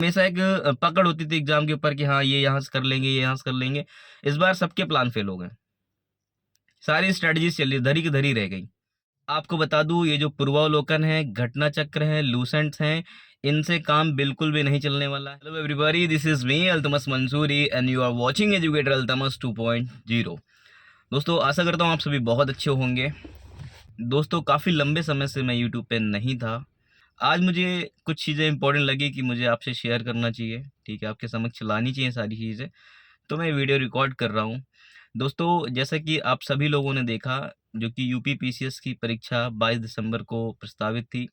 हमेशा एक पकड़ होती थी एग्जाम के ऊपर कि हाँ ये यहाँ से कर लेंगे, ये यहाँ से कर लेंगे। इस बार सबके प्लान फेल हो गए। सारी स्ट्रेटजीज चली धरी की धरी रह गई। आपको बता दूं, ये जो पूर्वावलोकन है, घटना चक्र है, लूसेंट्स हैं, इनसे काम बिल्कुल भी नहीं चलने वाला है। Hello everybody, this is me Altamas Mansuri and you are watching educator Altamas 2.0। दोस्तों, आशा करता हूँ आप सभी बहुत अच्छे होंगे। दोस्तों, काफ़ी लंबे समय से मैं यूट्यूब पे नहीं था। आज मुझे कुछ चीज़ें इंपॉर्टेंट लगी कि मुझे आपसे शेयर करना चाहिए, ठीक है, आपके समक्ष लानी चाहिए सारी चीज़ें, तो मैं वीडियो रिकॉर्ड कर रहा हूँ। दोस्तों, जैसा कि आप सभी लोगों ने देखा, जो कि यूपी पीसीएस की परीक्षा 22 दिसंबर को प्रस्तावित थी,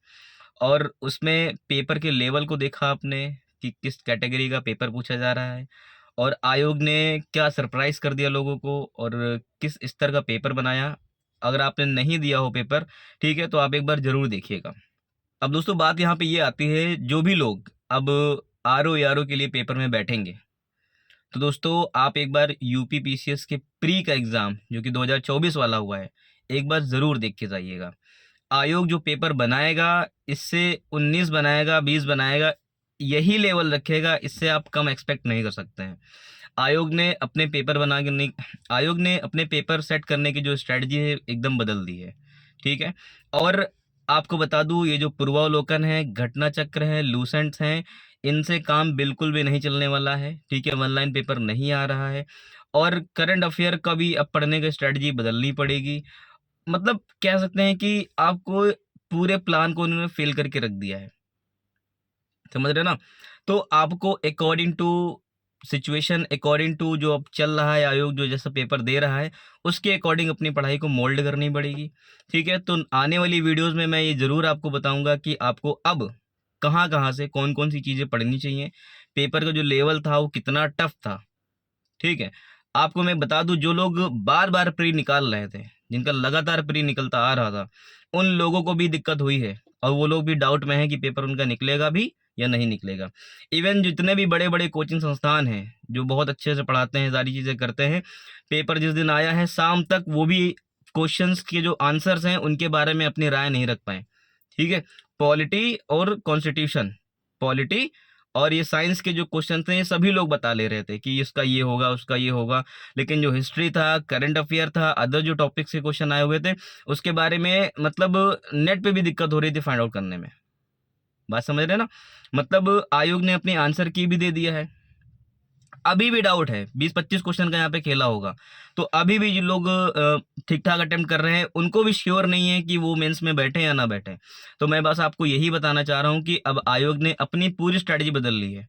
और उसमें पेपर के लेवल को देखा आपने कि किस कैटेगरी का पेपर पूछा जा रहा है, और आयोग ने क्या सरप्राइज़ कर दिया लोगों को और किस स्तर का पेपर बनाया। अगर आपने नहीं दिया हो पेपर, ठीक है, तो आप एक बार ज़रूर देखिएगा। अब दोस्तों, बात यहाँ पे ये आती है, जो भी लोग अब आरओ एआरओ के लिए पेपर में बैठेंगे, तो दोस्तों आप एक बार यूपी पीसीएस के प्री का एग्ज़ाम जो कि 2024 वाला हुआ है, एक बार ज़रूर देख के जाइएगा। आयोग जो पेपर बनाएगा, इससे 19 बनाएगा, 20 बनाएगा, यही लेवल रखेगा, इससे आप कम एक्सपेक्ट नहीं कर सकते हैं। आयोग ने अपने पेपर बना के नहीं आयोग ने अपने पेपर सेट करने की जो स्ट्रेटजी है एकदम बदल दी है, ठीक है। और आपको बता दूं, ये जो पूर्वावलोकन है, घटना चक्र है, लूसेंट्स हैं, इनसे काम बिल्कुल भी नहीं चलने वाला है, ठीक है। ऑनलाइन पेपर नहीं आ रहा है, और करंट अफेयर का भी अब पढ़ने की स्ट्रेटजी बदलनी पड़ेगी। मतलब कह सकते हैं कि आपको पूरे प्लान को उन्होंने फेल करके रख दिया है, समझ रहे ना। तो आपको according to situation, according to जो अब चल रहा है, आयोग जो जैसा पेपर दे रहा है, उसके अकॉर्डिंग अपनी पढ़ाई को मोल्ड करनी पड़ेगी, ठीक है। तो आने वाली वीडियोस में मैं ये ज़रूर आपको बताऊंगा कि आपको अब कहाँ कहाँ से कौन कौन सी चीज़ें पढ़नी चाहिए, पेपर का जो लेवल था वो कितना टफ था, ठीक है। आपको मैं बता दूं, जो लोग बार बार प्री निकाल रहे थे, जिनका लगातार प्री निकलता आ रहा था, उन लोगों को भी दिक्कत हुई है, और वो लोग भी डाउट में है कि पेपर उनका निकलेगा भी या नहीं निकलेगा। इवन जितने भी बड़े बड़े कोचिंग संस्थान हैं, जो बहुत अच्छे से पढ़ाते हैं, सारी चीज़ें करते हैं, पेपर जिस दिन आया है शाम तक वो भी क्वेश्चंस के जो आंसर्स हैं उनके बारे में अपनी राय नहीं रख पाए, ठीक है। पॉलिटी और कॉन्स्टिट्यूशन, पॉलिटी और ये साइंस के जो क्वेश्चन थे, ये सभी लोग बता ले रहे थे कि इसका ये होगा, उसका ये होगा, लेकिन जो हिस्ट्री था, करंट अफेयर था, अदर जो टॉपिक्स के क्वेश्चन आए हुए थे, उसके बारे में मतलब नेट पे भी दिक्कत हो रही थी फाइंड आउट करने में। बात समझ रहे हैं ना। मतलब आयोग ने अपनी आंसर की भी दे दिया है, अभी भी डाउट है, 20-25 क्वेश्चन का यहाँ पे खेला होगा, तो अभी भी जो लोग ठीक ठाक अटेम्प्ट कर रहे हैं, उनको भी श्योर नहीं है कि वो मेंस में बैठे या ना बैठे। तो मैं बस आपको यही बताना चाह रहा हूँ कि अब आयोग ने अपनी पूरी स्ट्रैटेजी बदल ली है।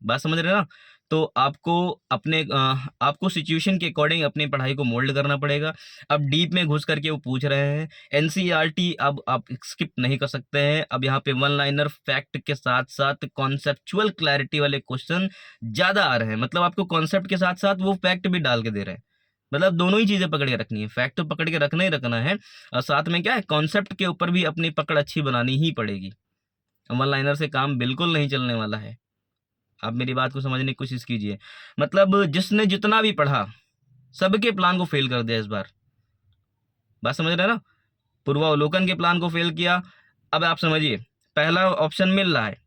बात समझ रहे हैं ना। तो आपको आपको सिचुएशन के अकॉर्डिंग अपनी पढ़ाई को मोल्ड करना पड़ेगा। अब डीप में घुस करके वो पूछ रहे हैं, एनसीईआरटी अब आप स्किप नहीं कर सकते हैं। अब यहाँ पे वन लाइनर फैक्ट के साथ साथ कॉन्सेप्चुअल क्लैरिटी वाले क्वेश्चन ज़्यादा आ रहे हैं। मतलब आपको कॉन्सेप्ट के साथ साथ वो फैक्ट भी डाल के दे रहे हैं। मतलब दोनों ही चीज़ें पकड़ के रखनी है, फैक्ट तो पकड़ के रखना ही रखना है, और साथ में क्या है, कॉन्सेप्ट के ऊपर भी अपनी पकड़ अच्छी बनानी ही पड़ेगी। वन लाइनर से काम बिल्कुल नहीं चलने वाला है। आप मेरी बात को समझने की कोशिश कीजिए। मतलब जिसने जितना भी पढ़ा, सबके प्लान को फेल कर दिया इस बार। बात समझ रहे हैं ना। पूर्वावलोकन के प्लान को फेल किया। अब आप समझिए, पहला ऑप्शन मिल रहा है,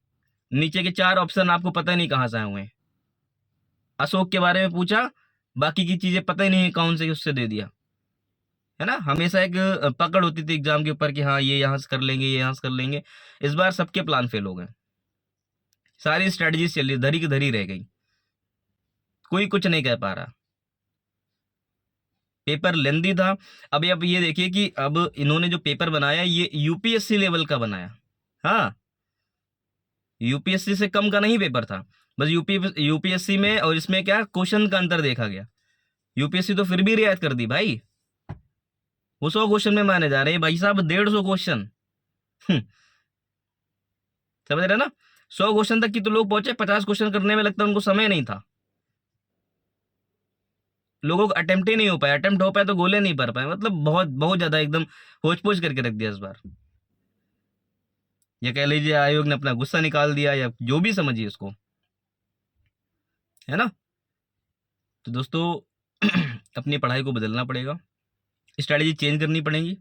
नीचे के 4 ऑप्शन आपको पता ही नहीं कहाँ से आए हुए हैं। अशोक के बारे में पूछा, बाकी की चीजें पता ही नहीं कौन से उससे दे दिया, है ना। हमेशा एक पकड़ होती थी एग्जाम के ऊपर कि हाँ ये यहाँ से कर लेंगे, ये यहाँ से कर लेंगे। इस बार सबके प्लान फेल हो गए। सारी स्ट्रेटजीज चली धरी की धरी रह गई, कोई कुछ नहीं कह पा रहा। पेपर लेंदी था। अभी अब ये देखिए कि अब इन्होंने जो पेपर बनाया, ये यूपीएससी लेवल का बनाया। हाँ, यूपीएससी से कम का नहीं पेपर था। बस यूपीएससी में और इसमें क्या क्वेश्चन का अंतर देखा गया। यूपीएससी तो फिर भी रियायत कर दी भाई, वो 100 क्वेश्चन में माने जा रहे हैं भाई साहब, 150 क्वेश्चन। समझ रहे ना। 100 क्वेश्चन तक की तो लोग पहुंचे, 50 क्वेश्चन करने में लगता है उनको समय नहीं था। लोगों को अटेम्प्ट ही नहीं हो पाया, अटेम्प्ट हो पाए तो गोले नहीं भर पाए। मतलब बहुत बहुत ज्यादा एकदम होच पोच करके रख दिया इस बार। या कह लीजिए आयोग ने अपना गुस्सा निकाल दिया, या जो भी समझिए उसको, है ना। तो दोस्तों, अपनी पढ़ाई को बदलना पड़ेगा, स्ट्रैटेजी चेंज करनी पड़ेगी,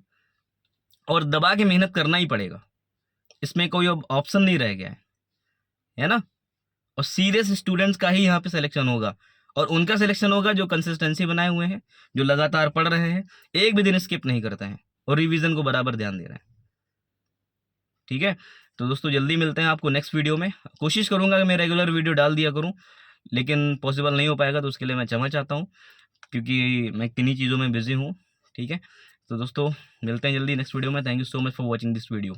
और दबा के मेहनत करना ही पड़ेगा। इसमें कोई अब ऑप्शन नहीं रह गया है ना। और सीरियस स्टूडेंट्स का ही यहाँ पे सिलेक्शन होगा, और उनका सिलेक्शन होगा जो कंसिस्टेंसी बनाए हुए हैं, जो लगातार पढ़ रहे हैं, एक भी दिन स्किप नहीं करते हैं और रिवीजन को बराबर ध्यान दे रहे हैं। ठीक है, तो दोस्तों जल्दी मिलते हैं आपको नेक्स्ट वीडियो में। कोशिश करूंगा कि मैं रेगुलर वीडियो डाल दिया करूं, लेकिन पॉसिबल नहीं हो पाएगा, तो उसके लिए मैं क्षमा चाहता हूं, क्योंकि मैं किन्हीं चीज़ों में बिजी हूं। ठीक है, तो दोस्तों मिलते हैं जल्दी नेक्स्ट वीडियो में। Thank you so much for watching this video.